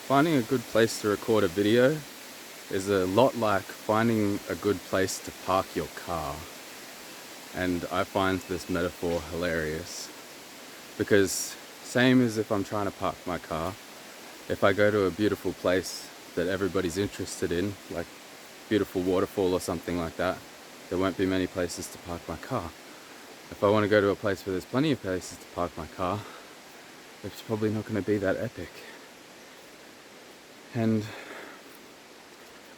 Finding a good place to record a video is a lot like finding a good place to park your car. And I find this metaphor hilarious because same as if I'm trying to park my car, if I go to a beautiful place that everybody's interested in, like beautiful waterfall or something like that, there won't be many places to park my car. If I want to go to a place where there's plenty of places to park my car, it's probably not going to be that epic. And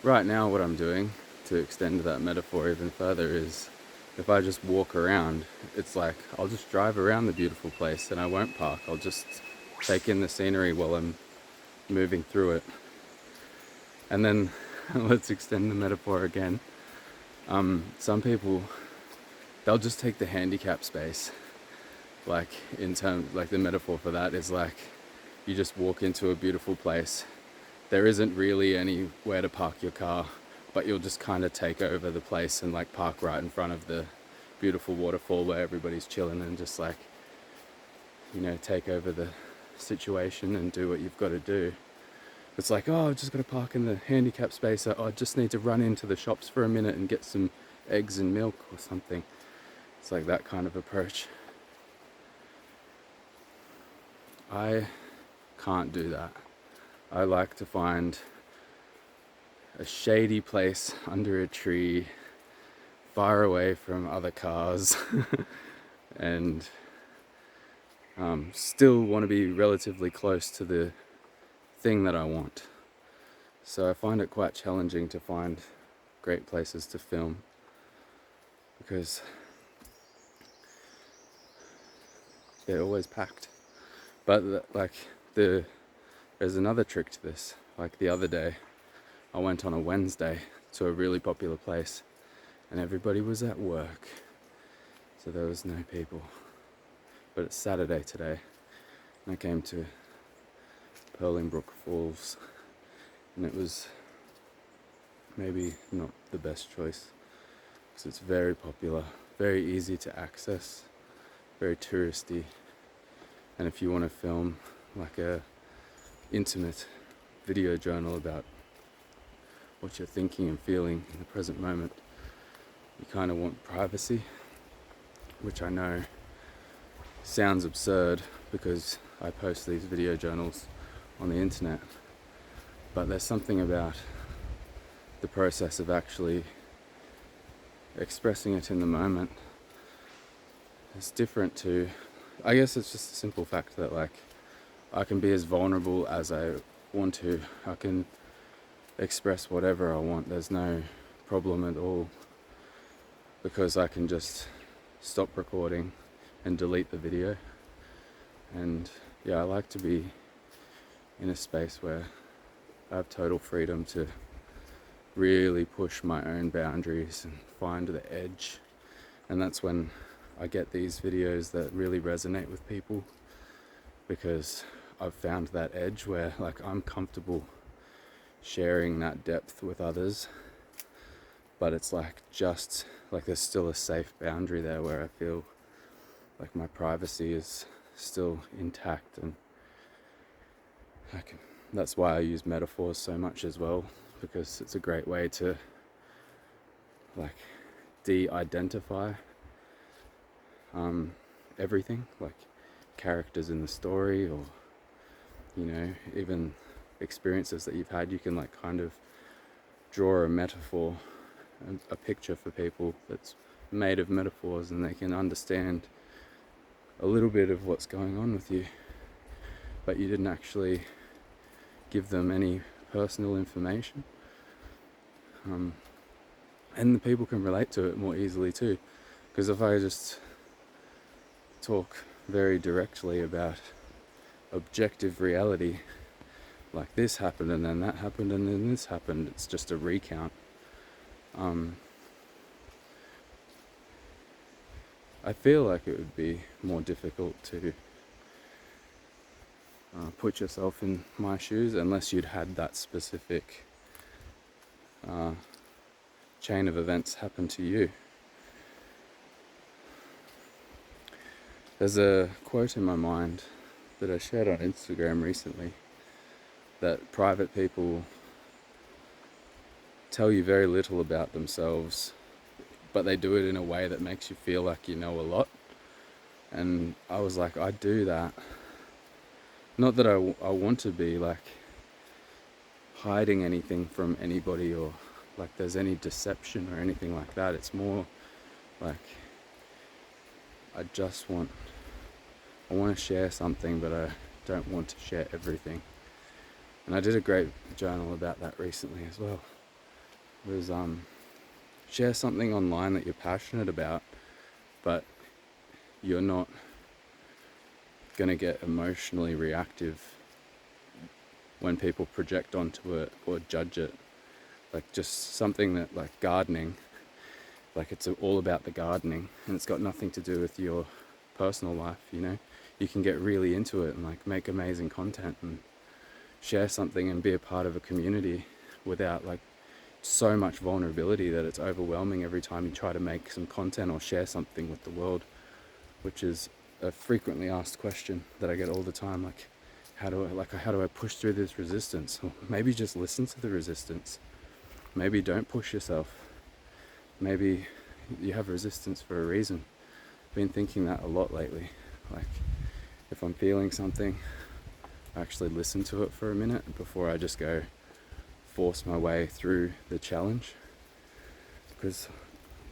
right now what I'm doing, to extend that metaphor even further, is if I just walk around, it's like I'll just drive around the beautiful place and I won't park. I'll just take in the scenery while I'm moving through it. And then let's extend the metaphor again. Some people, they'll just take the handicap space. Like the metaphor for that is like you just walk into a beautiful place. There isn't really anywhere to park your car, but you'll just kind of take over the place and like park right in front of the beautiful waterfall where everybody's chilling and just like, take over the situation and do what you've got to do. It's like, oh, I've just got to park in the handicap space. I just need to run into the shops for a minute and get some eggs and milk or something. It's like that kind of approach. I can't do that. I like to find a shady place under a tree, far away from other cars, and still want to be relatively close to the thing that I want. So I find it quite challenging to find great places to film because they're always packed. But there's another trick to this. Like the other day, I went on a Wednesday to a really popular place and everybody was at work, so there was no people. But it's Saturday today and I came to Purlingbrook Falls and it was maybe not the best choice because it's very popular, very easy to access, very touristy, and if you want to film like a intimate video journal about what you're thinking and feeling in the present moment, you kind of want privacy, which I know sounds absurd because I post these video journals on the internet, but there's something about the process of actually expressing it in the moment. It's different to, I guess it's just a simple fact that like I can be as vulnerable as I want to. I can express whatever I want. There's no problem at all because I can just stop recording and delete the video. And yeah, I like to be in a space where I have total freedom to really push my own boundaries and find the edge. And that's when I get these videos that really resonate with people, because I've found that edge where like I'm comfortable sharing that depth with others, but it's like just like there's still a safe boundary there where I feel like my privacy is still intact. And that's why I use metaphors so much as well, because it's a great way to like de-identify everything, like characters in the story or even experiences that you've had. You can like kind of draw a metaphor, a picture for people that's made of metaphors, and they can understand a little bit of what's going on with you, but you didn't actually give them any personal information. And the people can relate to it more easily too, because if I just talk very directly about objective reality, like this happened and then that happened and then this happened, it's just a recount. I feel like it would be more difficult to put yourself in my shoes unless you'd had that specific chain of events happen to you. There's a quote in my mind that I shared on Instagram recently, that private people tell you very little about themselves, but they do it in a way that makes you feel like you know a lot. And I was like, I do that. Not that I want to be like hiding anything from anybody, or like there's any deception or anything like that. It's more like I want to share something, but I don't want to share everything. And I did a great journal about that recently as well. It was share something online that you're passionate about, but you're not going to get emotionally reactive when people project onto it or judge it. Like just something that, like gardening, like it's all about the gardening, and it's got nothing to do with your personal life, you know. You can get really into it and like make amazing content and share something and be a part of a community without like so much vulnerability that it's overwhelming every time you try to make some content or share something with the world, which is a frequently asked question that I get all the time. Like, how do I push through this resistance? Or maybe just listen to the resistance. Maybe don't push yourself. Maybe you have resistance for a reason. I've been thinking that a lot lately. Like, if I'm feeling something, I actually listen to it for a minute before I just go force my way through the challenge. Because,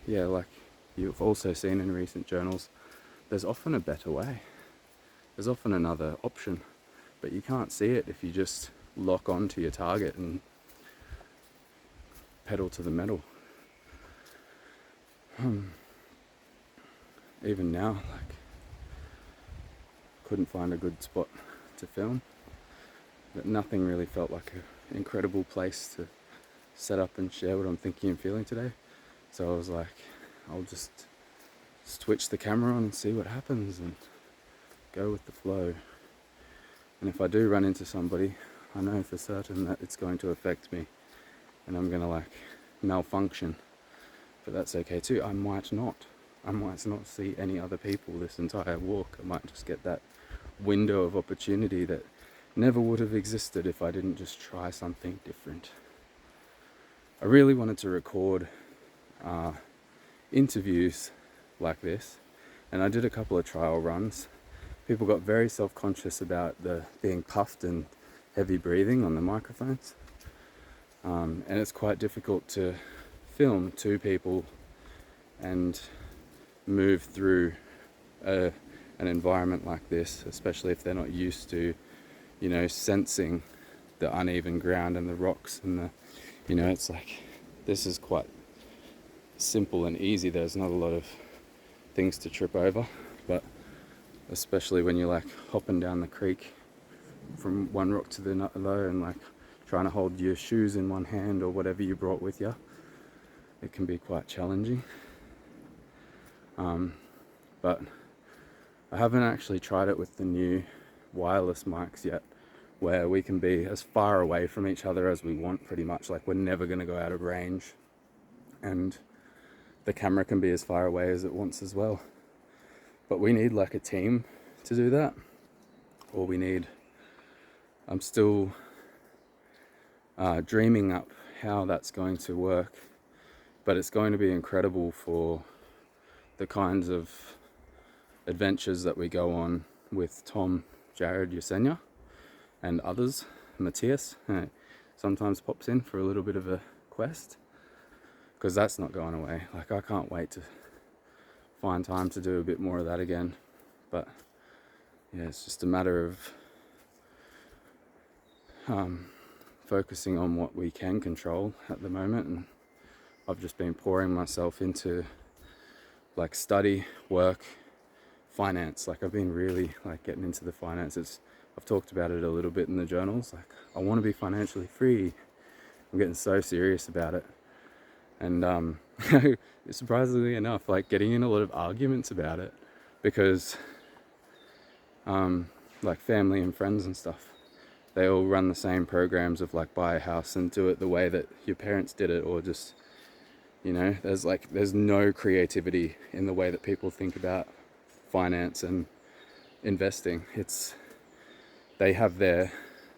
yeah, like you've also seen in recent journals, there's often a better way. There's often another option, but you can't see it if you just lock on to your target and pedal to the metal. Even now, like, couldn't find a good spot to film, but nothing really felt like an incredible place to set up and share what I'm thinking and feeling today. So I was like, I'll just switch the camera on and see what happens and go with the flow. And if I do run into somebody, I know for certain that it's going to affect me and I'm gonna like malfunction, but that's okay too. I might not see any other people this entire walk. I might just get that window of opportunity that never would have existed if I didn't just try something different. I really wanted to record interviews like this, and I did a couple of trial runs. People got very self-conscious about the being puffed and heavy breathing on the microphones, and it's quite difficult to film two people and move through an environment like this, especially if they're not used to, you know, sensing the uneven ground and the rocks and the, you know, it's like this is quite simple and easy. There's not a lot of things to trip over, but especially when you're like hopping down the creek from one rock to the other and like trying to hold your shoes in one hand or whatever you brought with you, it can be quite challenging. But I haven't actually tried it with the new wireless mics yet, where we can be as far away from each other as we want, pretty much. Like, we're never going to go out of range, and the camera can be as far away as it wants as well. But we need like a team to do that, or I'm still dreaming up how that's going to work, but it's going to be incredible for the kinds of adventures that we go on with Tom, Jared, Yesenia, and others. Matthias sometimes pops in for a little bit of a quest, because that's not going away. Like, I can't wait to find time to do a bit more of that again. But yeah, it's just a matter of focusing on what we can control at the moment. And I've just been pouring myself into like study, work, finance. Like, I've been really like getting into the finances. I've talked about it a little bit in the journals. Like, I want to be financially free. I'm getting so serious about it. And surprisingly enough, like getting in a lot of arguments about it, because like family and friends and stuff, they all run the same programs of like buy a house and do it the way that your parents did it, or just, you know, there's no creativity in the way that people think about finance and investing. They have their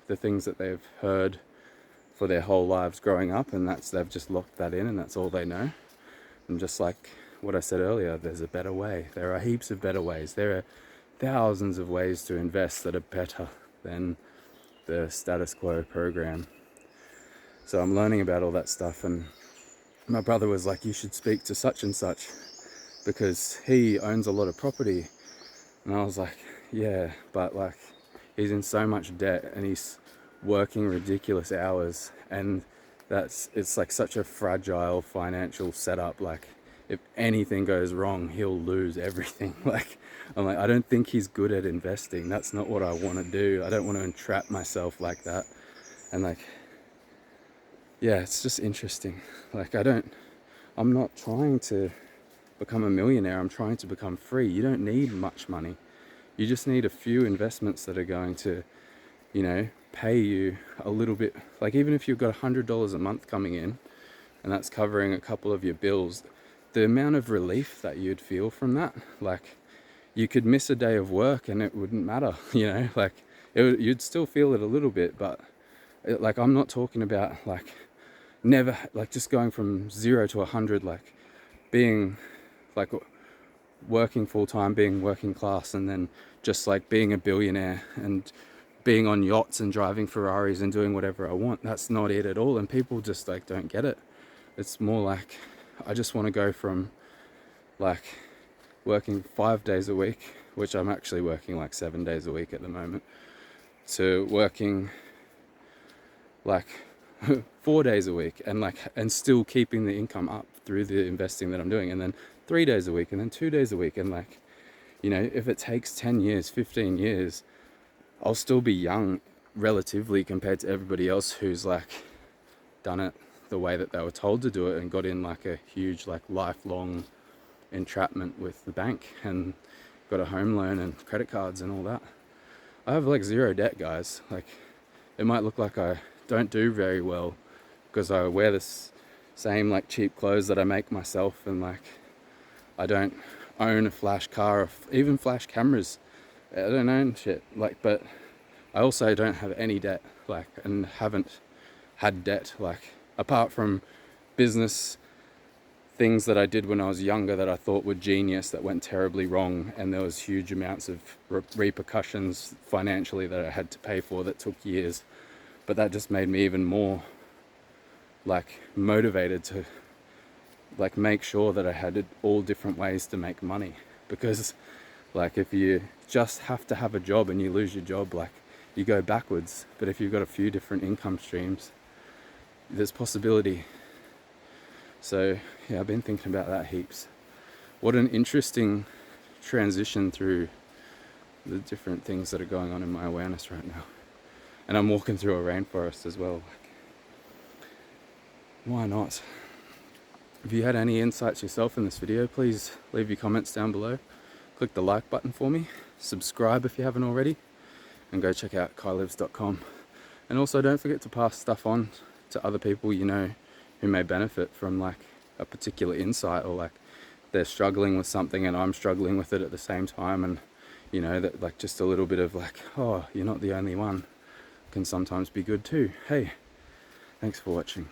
the things that they've heard for their whole lives growing up, and they've just locked that in and that's all they know. And just like what I said earlier, there's a better way. There are heaps of better ways. There are thousands of ways to invest that are better than the status quo program. So I'm learning about all that stuff, and my brother was like, you should speak to such and such because he owns a lot of property. And I was like, yeah, but like he's in so much debt and he's working ridiculous hours, and it's like such a fragile financial setup. Like if anything goes wrong, he'll lose everything. Like I'm like, I don't think he's good at investing. That's not what I want to do. I don't want to entrap myself like that. And like, yeah, it's just interesting. Like I'm not trying to become a millionaire. I'm trying to become free. You don't need much money. You just need a few investments that are going to, you know, pay you a little bit. Like even if you've got $100 a month coming in and that's covering a couple of your bills, the amount of relief that you'd feel from that, like you could miss a day of work and it wouldn't matter, you know, like you'd still feel it a little bit, but like I'm not talking about like never, like just going from 0 to 100, like being like working full-time, being working class, and then just like being a billionaire and being on yachts and driving Ferraris and doing whatever I want. That's not it at all, and people just like don't get it. It's more like I just want to go from like working 5 days a week, which I'm actually working like 7 days a week at the moment, to working like 4 days a week and still keeping the income up through the investing that I'm doing, and then 3 days a week and then 2 days a week. And like, you know, if it takes 10 years, 15 years, I'll still be young relatively compared to everybody else who's like done it the way that they were told to do it and got in like a huge like lifelong entrapment with the bank and got a home loan and credit cards and all that. I have like zero debt, guys. Like it might look like I don't do very well because I wear this same like cheap clothes that I make myself, and like I don't own a flash car or even flash cameras. I don't own shit, like, but I also don't have any debt, like, and haven't had debt, like, apart from business things that I did when I was younger that I thought were genius that went terribly wrong, and there was huge amounts of repercussions financially that I had to pay for that took years. But that just made me even more like motivated to like make sure that I had all different ways to make money, because like if you just have to have a job and you lose your job, like you go backwards. But if you've got a few different income streams, there's possibility. So yeah, I've been thinking about that heaps. What an interesting transition through the different things that are going on in my awareness right now. And I'm walking through a rainforest as well. Like, why not? If you had any insights yourself in this video, please leave your comments down below. Click the like button for me, subscribe if you haven't already, and go check out kailives.com. And also don't forget to pass stuff on to other people you know who may benefit from like a particular insight, or like they're struggling with something and I'm struggling with it at the same time, and you know that like just a little bit of like, oh, you're not the only one, can sometimes be good too. Hey, thanks for watching.